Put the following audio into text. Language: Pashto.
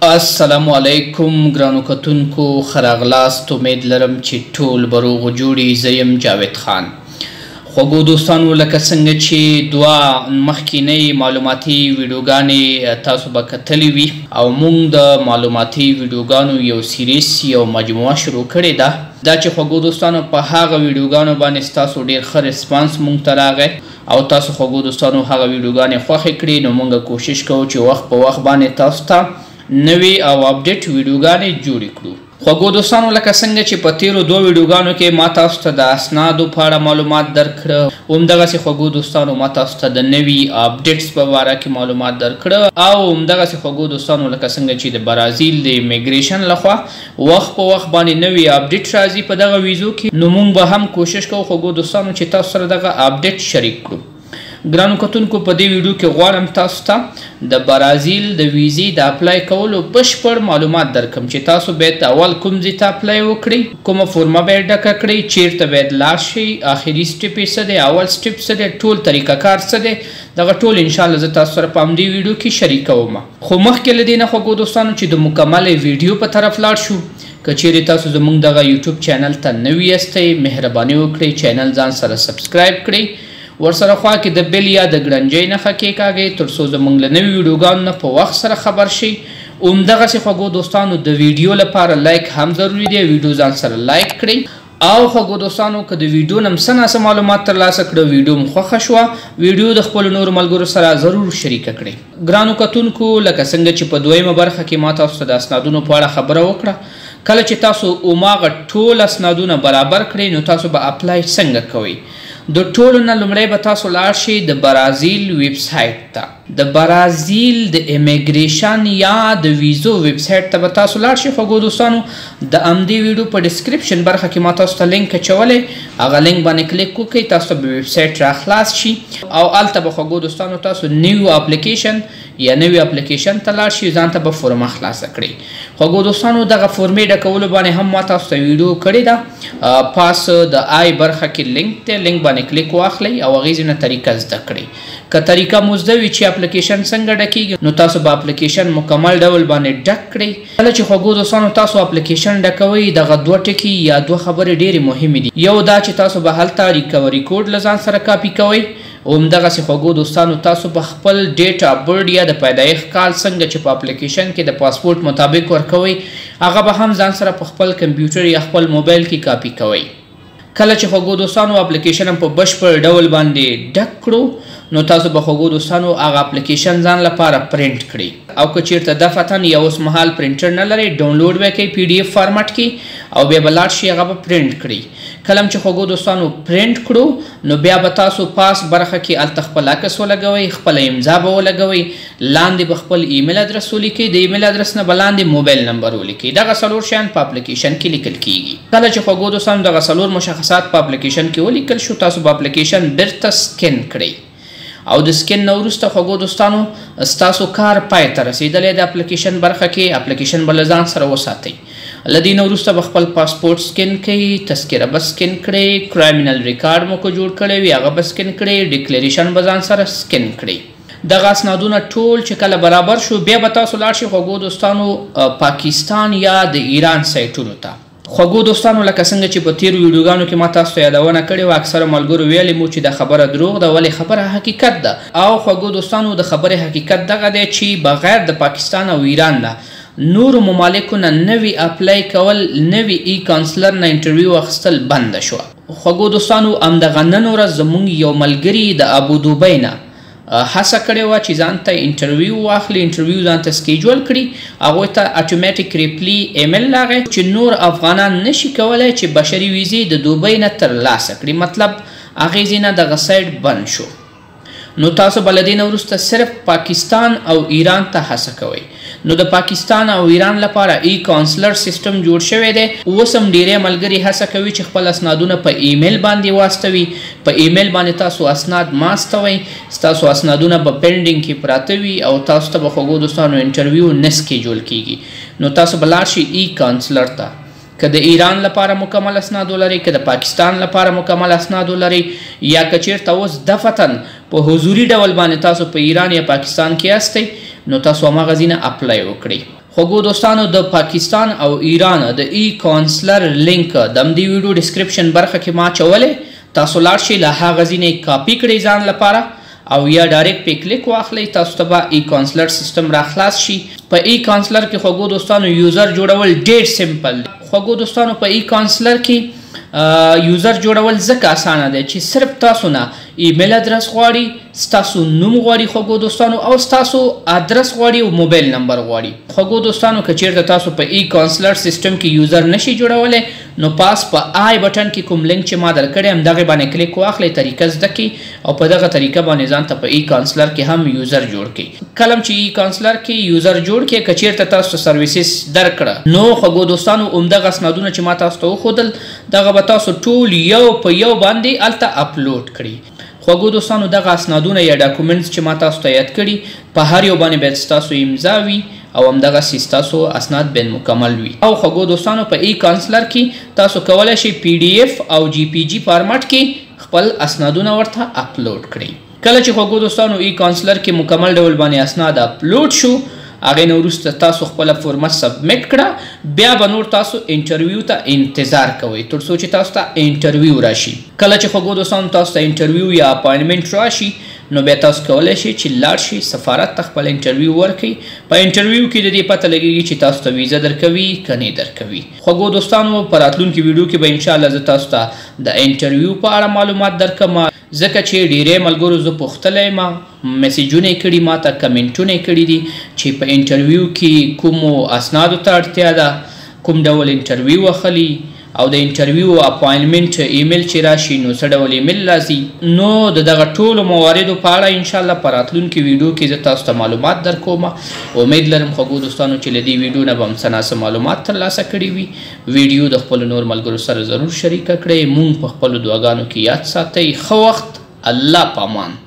السلام علیکم ګرانو کتونکو خراغلاست امید لرم چې ټول بروغ جوړي زیم جاوید خان خوږو دوستانو لکه څنګه چې دوه مخکینی معلوماتي ویډیوګانې تاسو به کتلې وي او موږ د معلوماتي ویډیوګانو یو سیریز یو مجموعه شروع کړې ده دا چې خوږو دوستانو په هغه ویډیوګانو باندې تاسو ډیر ښه ریسپانس موږ ته راغی او تاسو خوږو دوستانو هغه ویډیوګانې خوښې کړې نو موږ کوشش کوو چې وخت په وخت باندې تاسو ته نوی او اپډیټ ویډیوګانې جوړې کړو خوږو دوستانو لکه څنګه چې په تیرو دوه ویډیوګانو کې ما تاسو ته د اسنادو په اړه معلومات درکړه همدغسې خوږو دوستانو ما تاسو ته د نوي اپډیټس په باره کې معلومات درکړه او همدغسې خوږو دوستانو لکه څنګه چې د برازیل د امیګریشن لخوا وخت په وخت باندې نوي اپډیټ راځي په دغه ویزو کې نو موږ به هم کوشش کوو خوږو دوستانو چې تاسو سره دغه اپډیټ شریک کړو ګرانو کتونکو په دې ویډیو کې غواړم تاسو ته د برازیل د ویزې د اپلای کولو بشپړ معلومات درکم چې تاسو باید اول کوم ځای ته اپلای وکړئ کومه فورمه باید ډکه کړئ چیرته باید لاړ شئ آخري سټپ یې څه دی اول سټپ څه دی ټول طریقه کار څه دی دغه ټول انشاءالله زه تاسو سره په همدې ویډیو کې شریکوم خو مخکې له دې نه خوږو دوستانو چې د مکملې ویډیو په طرف لاړ شو که چیرې تاسو زموږ دغه یوټیوب چینل ته نوي یاستئ مهرباني وکړئ چینل ځان سره سبسکرایب کړئ ورسره خوا کې د بیل یا د ګړنجۍ نښه کېکاږئ تر څو زموږ له نوي ویډیوګانو نه په وخت سره خبر شئ همدغسې خوږو دوستانو د ویډیو لپاره لایک هم ضروري دی ویډیو ځان سره لایک کړئ او خوږو دوستانو که د ویډیو نه څه ناڅه معلومات ترلاسه کړه ویډیو مو خوښه شوه ویډیو د خپلو نورو ملګرو سره ضرور شریکه کړئ ګرانو کتونکو لکه څنګه چې په دویمه برخه کې ما تاسو ته د اسنادونو په اړه خبره وکړه کله چې تاسو هماغه ټول اسنادونه برابر کړئ نو تاسو به اپلای څنګه کوئ د ټولو نه لومړی به تاسو لاړ شئ د برازیل ویب سایټ ته د برازیل د امیګریشن یا د ویزو ویب سایټ ته به تاسو لاړ شئ خوږو دوستانو د همدې ویډیو په ډسکرپشن برخه کې ما تاسو ته لینک اچولی هغه لینک باندې کلیک وکړئ تاسو ته به ویب سایټ راخلاص شي او هلته به خوږو دوستانو تاسو نیو اپلیکیشن یا نوی اپلیکیشن ته لاړ شئ ځان ته به فورمه خلاصه کړئ خوږو دوستانو دغه فورمې ډکولو باندې هم ما تاسو ته ویډیو کړې ده پاس د آی برخه کې لینک دی لینک باندې کلیک واخلئ او هغې ځینه طریقه زده کړئ که طریقه مو زده وي چې اپلیکیشن څنګه ډکیږي نو تاسو به اپلیکیشن مکمل ډول باندې ډک کړئ کله چې خوږو دوستانو تاسو اپلیکیشن ډکوئ دغه دوه ټکي یا دوه خبرې ډېرې مهمې دي یو دا چې تاسو به هلته ریکوري کوډ له ځان سره کاپي کوئ همدغسې خوږو دوستانو تاسو په خپل ډیټ اف برډ یا د پیدایښت کال څنګه چې په اپلیکیشن کې د پاسپورټ مطابق ورکوئ هغه به هم ځان سره په خپل کمپیوټر یا خپل موبایل کې کاپي کوئ کله چې خوږو دوستانو اپلیکیشن هم په بشپړ ډول باندې ډک کړو نو تاسو به خوږو دوستانو هغه اپلیکیشن ځان لپاره پرنټ کړئ او که چیرته دفتن یا اوس مهال پرنټر نه لرئ ډاونلوډ به کوئ پی ډي اف فارمټ کې او بیا به لاړ شئ هغه به پرنټ کړئ کله چې خوږو دوستانو پرنټ کړو نو بیا به تاسو پاس برخه کې هلته خپل عکس ولګوئ خپله امضا به ولګوئ لاندې به خپل ایمیل ادرس ولیکئ د ایمیل ادرس نه به لاندې موبایل نمبر ولیکئ دغه څلور شیان په اپلیکیشن کې لیکل کیږي کله چې خوږو دوستانو دغه څلور مشخصات په اپلیکیشن کې ولیکل شو تاسو به اپلیکیشن بیرته سکین کړئ او د سکین نه وروسته خوږو دوستانو ستاسو کار پای ته رسیدلی د اپلیکیشن برخه کې اپلیکیشن به له ځان سره وساتئ له دې نه وروسته به خپل پاسپورټ سکین کړئ تذکره به سکین کړئ کرایمینل ریکارډ مو که جوړ کړی وي هغه به سکین کړئ ډیکلیریشن به ځان سره سکین کړئ دغه اسنادونه ټول چې کله برابر شو بیا به تاسو لاړ شئ خوږو دوستانو پاکستان یا د ایران سایټونو ته خوږو دوستانو لکه څنګه چې په تیرو ویډیوګانو کې ما تاسو ته یادونه کړې وه اکثره ملګرو ویلې مو چې دا خبره دروغ ده ولې خبره حقیقت ده او خوږو دوستانو د خبرې حقیقت دغه دی چې بغیر د پاکستان او ایران نه نورو ممالکو نه نوي اپلای کول نوي ای کانسلر نه انټرویو اخیستل بنده شوه خوږو دوستانو همدغه نن ورځ زموږ یو ملګري د ابودوبۍ نه هڅه کړې وه چې ځان ته انټرویو واخلي انټرویو ځان ته سکیجول کړي هغوی ته اټومیټیک ریپلی ایمیل راغی چې نور افغانان نشي کولی چې بشري ویزې د دوبۍ نه ترلاسه کړي مطلب هغې ځای نه دغه سایټ بند شو نو تاسو به له دې نه وروسته صرف پاکستان او ایران ته هڅه کوئ نو د پاکستان او ایران لپاره ای کانسلر سیستم جوړ شوی دی اوس هم ډیری ملګري هڅه کوي چې خپل اسنادونه په ایمیل باندې واستوي په ایمیل باندې تاسو اسناد ماستوئ ستاسو اسنادونه به پینډینګ کې پراته وي او تاسو ته به خوږو دوستانو انټرویو نه سکیجول کیږي نو تاسو به لاړ شئ ای کانسلر ته که د ایران لپاره مکمل اسناد ولرئ که د پاکستان لپاره مکمل اسناد ولرئ یا که چیرته اوس دفتن په حضوري ډول باندې تاسو په ایران یا پاکستان کې یاستئ نو تاسو هماغه ځای نه اپلای وکړئ خوږو دوستانو د پاکستان او ایران د ای کانسلر لینک د همدې ویډیو ډسکرپشن برخه کې ما اچولی، تاسو لاړ شئ له هغه ځینې کاپي کړئ ځان لپاره او یا ډایرکټ پې کلیک واخلئ، تاسو ته به ای کانسلر سیستم را خلاص شي. په ای کانسلر کې خوږو دوستانو یوزر جوړول ډېر سمپل دی. خوږو دوستانو په ای کانسلر کې یوزر جوړول ځکه اسانه دی چې صرف تاسو نه ایمیل ادرس غواړي، ستاسو نوم غواړي خوږو دوستانو، او ستاسو ادرس غواړي او موبایل نمبر غواړي. خوږو دوستانو که چیرته تاسو په ای کانسلر سیستم کې یوزر نشي جوړولی نو پاس په آی بټن کې کوم لینک چې ما درکړی هم دغې باندې کلیک واخلئ، طریقه زده کړئ او په دغه طریقه باندې ځان ته په ای کانسلر کې هم یوزر جوړ کړئ. کله چې ای کانسلر کې یوزر جوړ کړئ که چیرته تاسو سرویسز درکړه نو خوږو دوستانو همدغه اسنادونه چې ما تاسو ته وښودل دغه به تاسو ټول یو په یو باندې هلته اپلوډ کړئ. خوږو دوستانو دغه اسنادونه یا ډاکومنټس چې ما تاسو ته یاد کړي په هر یو باندې باید ستاسو امضا وي او همدغسې ستاسو اسناد باید مکمل وي. او خوږو دوستانو په ای کانسلر کې تاسو کولی شئ پی ډي اف او جی پی جي فارمټ کې خپل اسنادونه ورته اپلوډ کړئ. کله چې خوږو دوستانو ای کانسلر کې مکمل ډول باندې اسناد اپلوډ شو هغې نه وروسته تاسو خپله فورمه سبمیټ کړه، بیا به نور تاسو انټرویو ته انتظار کوئ تر څو چې تاسو ته انټرویو راشي. کله چې خوږو دوستانو تاسو ته انټرویو یا اپاینټمنټ راشي نو بیا تاسو کولی شئ چې لاړ شئ سفارت ته خپل انټرویو ورکړئ. په انټرویو کې د دې پته لګېږي چې تاسو ته ویزه درکوي که نه درکوي. خوږو دوستانو په راتلونکي ویډیو کې به انشاءالله زه تاسو ته د انټرویو په اړه معلومات درکړم، ځکه چې ډیری ملګرو زه پوښتلی ما میسیجونه یې کړي، ما ته کمنټونه یې کړي دي چې په انټرویو کې کومو اسنادو ته اړتیا ده، کوم ډول انټرویو اخلي او د انټرویو اپاینټمنټ ایمیل چې راشي نو څه ډول ایمیل راځي. نو د دغه ټولو مواردو په اړه انشاءالله په راتلونکي ویډیو کې زه تاسو ته معلومات درکوم. امید لرم خوږو دوستانو چې له دې ویډیو نه به هم څه ناڅه معلومات ترلاسه کړي وي. ویډیو د خپلو نور ملګرو سره ضرور شریکه کړئ. مونږ په خپلو دعاګانو کې یاد ساتئ. ښه وخت، الله پامان.